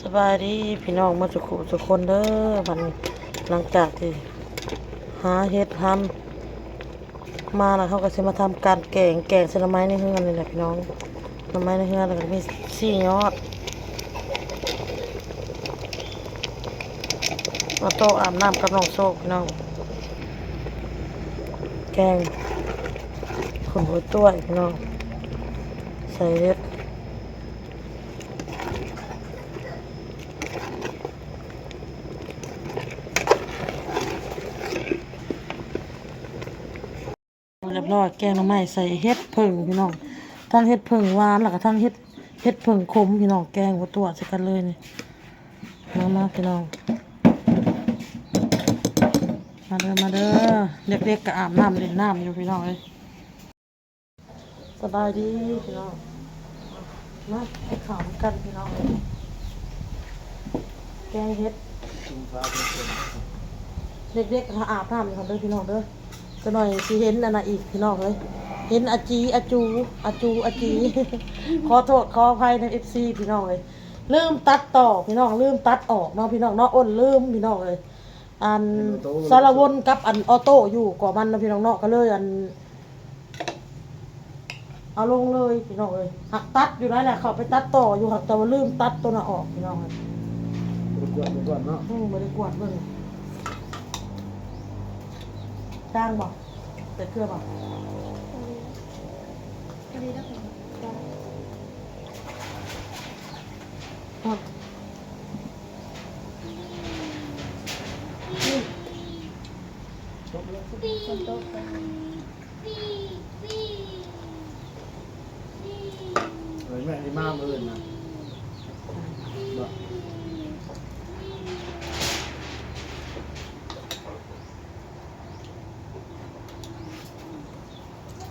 สบายดีพี่น้องมาสุขคนเด้อมันหลังจากที่หาเฮ็ดทำมาแล้วเขาก็จะมาทำการแกงเส้นละไม้ในเฮือนนี่แหละพี่น้องละไม้ในเฮือนแล้วก็มีสี่ยอดมาโตะอาบน้ำกับน้องโซกพี่น้องแกงขนหัวต้วยพี่น้องใส่เฮ็ดเรียบร้อยแกงหน่อไม้ใส่เฮ็ดผึ่งพี่น้องทั้งเฮ็ดผึ่งหวานแล้วก็ทั้งเฮ็ดผึ่งขมพี่น้องแกงหัวตัวใส่กันเลยนี่มาพี่น้องมาเด้อเด็กๆก็อาบน้ำเล่นน้ำอยู่พี่น้องเลยสบายดีพี่น้องมาให้ข้าวกันพี่น้องเลยแกงเฮ็ดเด็กๆก็อาบน้ำอยู่ครับเด้อพี่น้องเด้อจะหน่อยสิเห็นอันน่ะอีกพี่น้องเลยเห็นอาจี ขอโทษขออภัยใน FC พี่น้องเลยลืมตัดต่อพี่น้องลืมตัดออกเนาะพี่น้องเนาะอ้นลืมพี่น้องเลยอันสารวนกับอันออโต้อยู่ก่อมันนะพี่น้องเนาะก็เลยอันเอาลงเลยพี่น้องเลยหักตัดอยู่นั่นแหละเขาไปตัดต่ออยู่หักแต่ว่าลืมตัดตัวน่ะออกพี่น้องเลยกวดเนาะไม่ได้กวาดเลยจ้างบอกแต่เครื่องบอกแม่ที่มาเมื่อนะ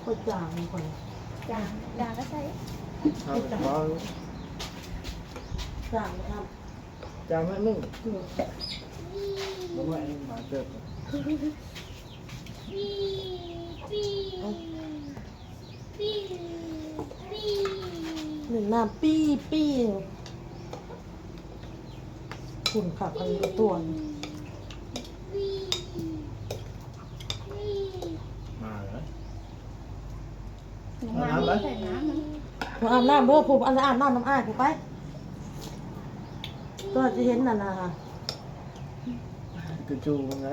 ก็จางคนจางด่าก็ใส่จางครับ จางไม่นึ่งบ่แม่นี่มาเจอหนึ่งน้ำปี้ขุ่นขับอะไรตัวมาเลยน้ำใส่น้ำมันผมอาบน้ำเบอร์ผมอาบน้ำน้ำอ้ายผมไปตัวจะเห็นน่ะนะค่ะ คือจูมันไง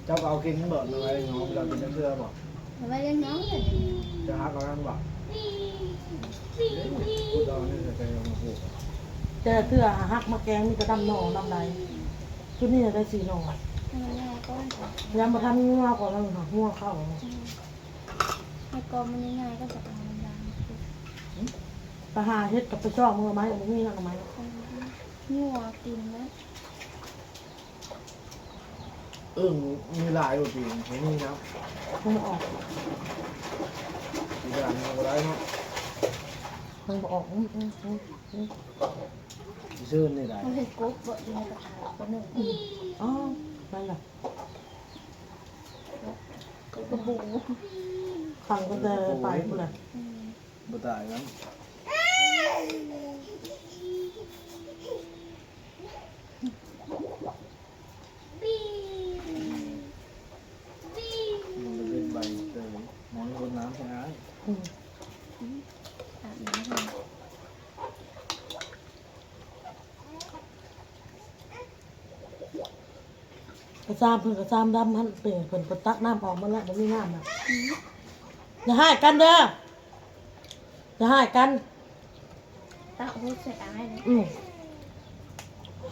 เจ้าเอากินเบิดเลยน้องเรากินเสื้อบอกทำไมยังน้องเลยจะหาเรากันบอกพูดเอาเนี่ยจะไปเอามาพูดเจอเสื้อหักมาแกงมีกระดำหน่อดำใดชุดนี้ได้4 หน่อทำไมยังก้อนยังมาทำงัวก่อนแล้วค่ะงัวเข้าให้กอมันง่ายก็จะเอาดังไปหาเฮ็ดกับไปช่องมือไม้มือนี่นะไม้งัวกินแล้วมีหลายกว่าปีไม่มีนะมันออกปีกลางเราได้เนาะมันออกชื่อนี่ได้มันเห็นกบบ่อยู่ในกระถางคนหนึ่งอ๋อนั่นแหละกระบูขังก็จะไปหมดเลยบ่ตายแล้วมันเป็นใบเตยมองบนน้ำใช่ไหมกระซามเพิ่นกระซามดำมันเปลี่ยนเพิ่นตักน้ำออกมาแล้วมันมีน้ำนะอย่าให้กันเด้ออย่าให้กันตาโอ้ใส่อะไรเนี่ย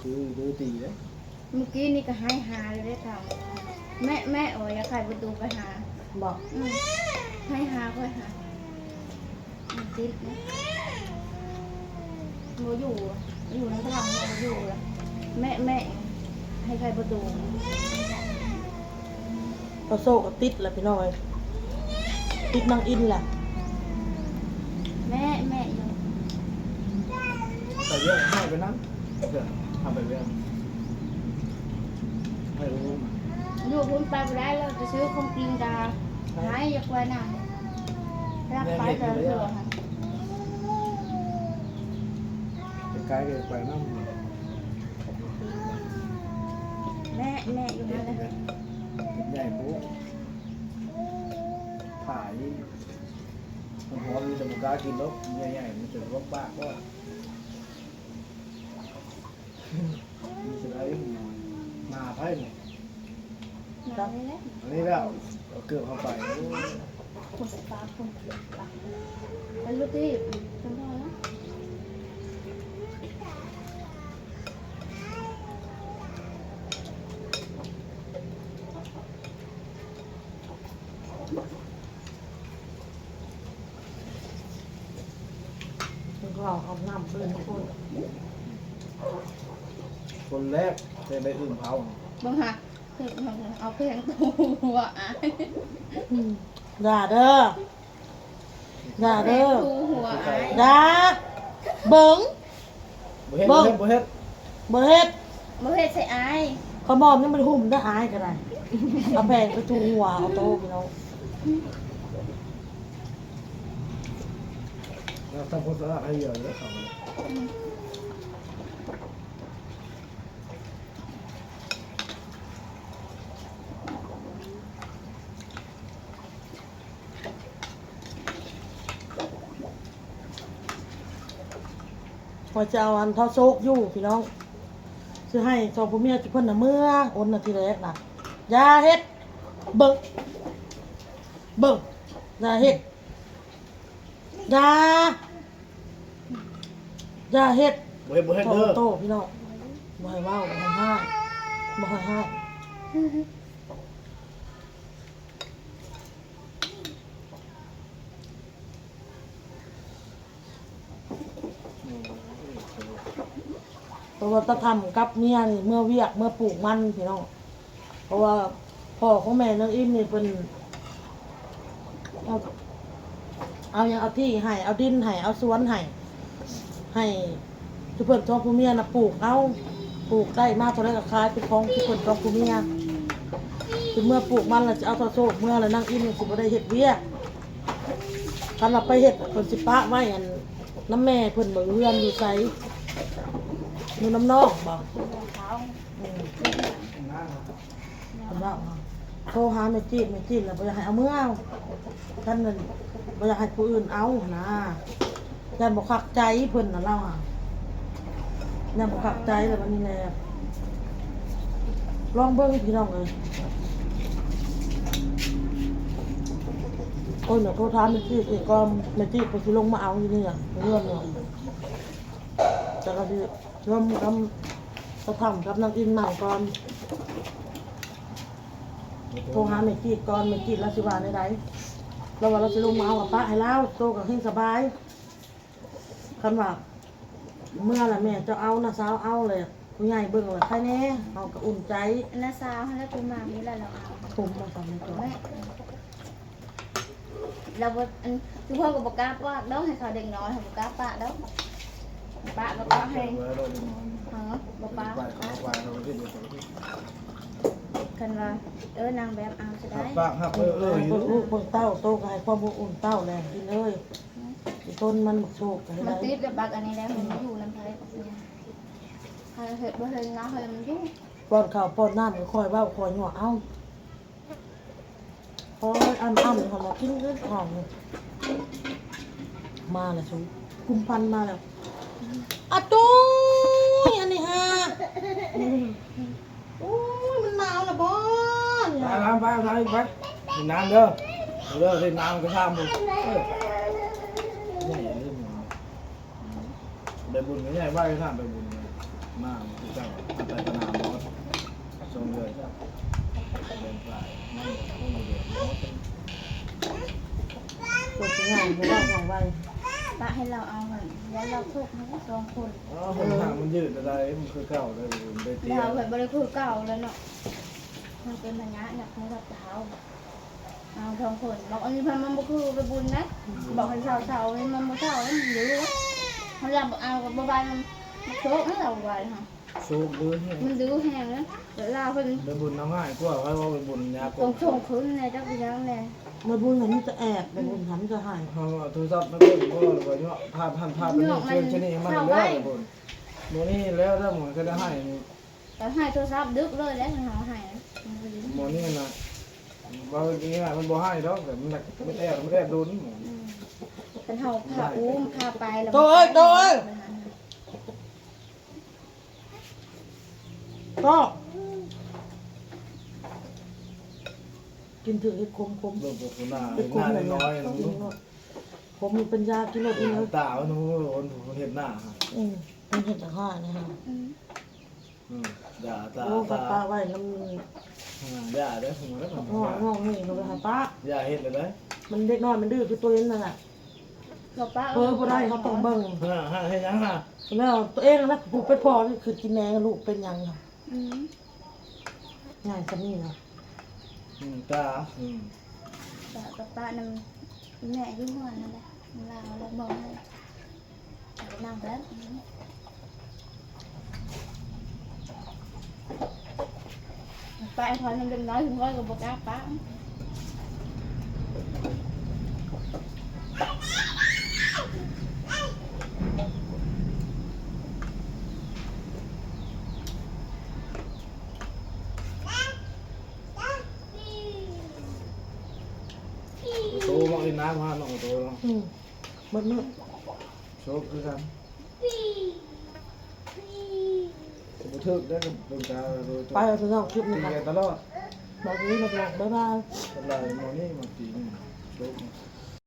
คือตีเลยเมื่อกี้นี่ก็ให้หาเลยได้ค่ะแม่โอ้ยอยากใครประตูไปหาบอกให้หาก็หาติดนะโมอยู่ในทางโมอยู่แล้วแม่ให้ใครประตูกระโซ่ก็ติดแหละพี่น้อยติดนางอินแหละแม่อยู่แต่เรื่องให้ไปนั่งทำไปเรื่อง ไม่รู้ อยู่พุ่นไปไม่ได้เราจะซื้อของกินดาหายอยากไว้น่ะรักไปแต่เสือค่ะ ไกลๆกันไปน้ำ แม่อยู่ เด็ นั่ ด นเลย ใหญ่ปุ๊บถ่ายมันหอมมีแต่บุกากินแล้วใหญ่ๆมันจะรบปากก็มีสไลด์มาไพ่เนี่ย นั่นเลย อันนี้แล้วเอาเกือบเข้าไปโอ้ย คนฟ้าคนฟ้าเป็นรูที่จำได้แล้ว เราเอาน้ำเปื้อนทุกคน คนแรกเป็นไปอื่นเผา บังฮะเอาเพลงตัวอ่ะ ด่าเด้อด่าเด้อ หัวอ่ะ ด่าเบิ้ง บ่เฮ็ดบ่เฮ็ดบ่เฮ็ด บ่เฮ็ด มือเฮ็ดใส่ไอ้ ขมอมนี่มันหุ่มได้อายก็ได้เอาแพงไปจูงหัวเอาโตพี่น้อง เราทำความสะอาดให้เยอะเลยครับ พอจะเอาอันเท่าโซกอยู่พี่น้องซื้อให้สองผัวเมียที่เพิ่นน่ะเมื่อโอนน่ะทีแรกน่ะอย่าเฮ็ดเบิ่งอย่าเฮ็ดอย่าเฮ็ด บ่เฮ็ดบ่เฮ็ด โต เด้อ โตพี่น้องบ่ให้เว้าบ่ให้ห้ามบ่ให้ห้ามเพราะว่าตะทำกับเมียนี่เมื่อเวียกเมื่อปลูกมันพี่น้องเพราะว่าพ่อของแม่นางอิ่มนี่เพิ่นเอาหยังเอาที่ให้เอาดินให้เอาสวนให้ทุกเพิ่นท้องผู้เมียน่ะปลูกเอาปลูกได้มาเท่าไรก็ขายเป็นของทุกเพิ่นท้องผู้เมียคือเมื่อปลูกมันแล้วจะเอาโซกเมื่อแล้วนางอิ่มนี่สิบ่ได้เฮ็ดเวียกคันว่าไปเฮ็ดเพิ่นสิปะไว้อันน้ำแม่เพิ่นบ่เรือนอยู่ไสอยู่น้ำนอกบ่ เท้า ผมว่าโทรหาแม่จีนแล้วบ่อยากให้เอาเมื่อท่านนั่นบ่อยากให้ผู้อื่นเอานะย่านบ่คักใจเพิ่นน่ะเราอ่ะย่านบ่คักใจแล้วมันนี่แหละลองเบิ่งพี่น้องเอ้ยโอ้ยเดี๋ยวโทรถามแม่จีอีกก็แม่จีเพิ่นสิลงมาเอาอยู่นี่อ่ะเรื่องเนาะจะก็สิร่วมกับเขาทำกับนางอินใหม่ก่อนโทรหาแม่จีก่อนแม่จีแล้วสิว่าได้ใดแล้วว่าเราสิลงมาเอากับป้าให้เล่าโตกับเฮงสบายคันว่าเมื่อละแม่เจ้าเอานะสาวเอาเลยผู้ใหญ่เบิ่งเลยใครแน่เอาก็อุ่นใจ น้าสาวแล้วเป็นมานี่แหละเราเอา ผมมาสั่งในตัว แม่เราบดทุกคนก็บอกกล้าป้าเด้อให้เขาเด็กน้อยให้บอกกล้าป้าเด้อป้าก็ป้าให้บอกป้า ไปเข้าไปเราก็ที่เดียวกัน กันว่านางแบบเอาจะ หั ได้ กปากหักเออ เบิ่งลูกเบิ่งเต้าโตก็ให้ความอบอุ่นเต้าแลกินเลยอีต้นมันบักโชกให้ มัน ได้ ติดแบบบักอันนี้แล้วมันอยู่น้ำทะเลให้เห็ดบ่เห็นน้ำให้มันอยู่ ป้อนข้าวป้อนน้ำก็คอยเว้าคอยหัวเอาพออ้ำๆเขามากินเรื่องของมาแล้วสูกุมพันมาแล้วอะตุ้ยอันนี้ฮะโอ้ยมันหนาวละบ่เนี่ย ไปน้ำไปน้ำไปน้ำเด้อเด้อเล่นน้ำก็ทำมึงใหญ่เรื่องไปบุญก็ใหญ่ไหว้ก็ทำไปบุญมาเจ้าไปสนามรถทรงเลยเดินไปนั่งอยู่เดียว ปวดง่ายไม่ได้ง่ายไว้ ป้าให้เราเอาเหมือนแล้วเราทุกทั้งสองคน อ๋อผมถามมันยืดอะไรมันคือเก่าเลยมันได้เตี้ย เราเหมือนบริคือเก่าแล้วเนาะมันเป็นพญะอยากให้เราเท้าเอาสองคนบอกอันนี้พันมันบ่คือไปบุญนะบอกให้เช้าๆนี่มันบ่เช้าแล้วมันอยู่เขาอยากเอากับบ่บายมันโชคให้เราไว้ค่ะ โชคดื้อเนี่ย มันดูแห้งนะเวลาเพิ่น ไปบุญน้ำง่ายกว่าไว้ว่าไปบุญยาก ตรงช่วงคืนในจักรยานแน่ มาบุญหันจะแอบไปบุญหันจะหาย เขาโทรศัพท์มันเล่นก็เลยเนาะภาพเป็นเชิงชนิดมันเลื่อนบุญโมนี่แล้วถ้าหมอก็ได้ให้ แต่ให้โทรศัพท์ดึกเลยแล้วหาให้ หมอนี่นะบางทีมันบ่ให้ดอกแต่มันแอบโดนหมอ เป็นเฮาพาอุ้มพาไปแล้ว ก็กินถือให้คม โดนปวดหน้า เป็นคม หน้าน้อย ผมมีปัญญากินรถอีกแล้ว ตาวันนู้นคนเห็นหน้า มันเห็นแต่ข้านะฮะ ด่าตา โอ้ป้า ตา ไว้น้ำ ด่าได้ผมแล้วผม น้องนี่เราไปหาป้า อย่าเห็นเลยได้ มันเด็กน้อยมันดื้อคือตัวเองนั่นแหละ เราป้า เบอร์บ่ได้เขาต้องเบิ่ง ให้ยังฮะ แล้วตัวเองนะผูกเป็นพ่อนี่คือกินแหนงลูกเป็นยังค่ะง่ายจะนี่นะ ตา แต่ป้านำแม่ยุ่งหัวนั่นแหละลาวแล้วมองเลยนั่งแล้วป้าไอ้พอมันเป็นน้อยถึงร้อยกับบอกป้า โตมาอีน้ำฮะน้องโตแล้ว มันเนื้อ โชคคือกันผมทึกได้กับดวงตาโดย ไปเอาตัวน้องคลิป ตี นี้ กันตลอด บอกนี้มาบอกบ๊ายบาย อะไรโมนี่มาตีโชค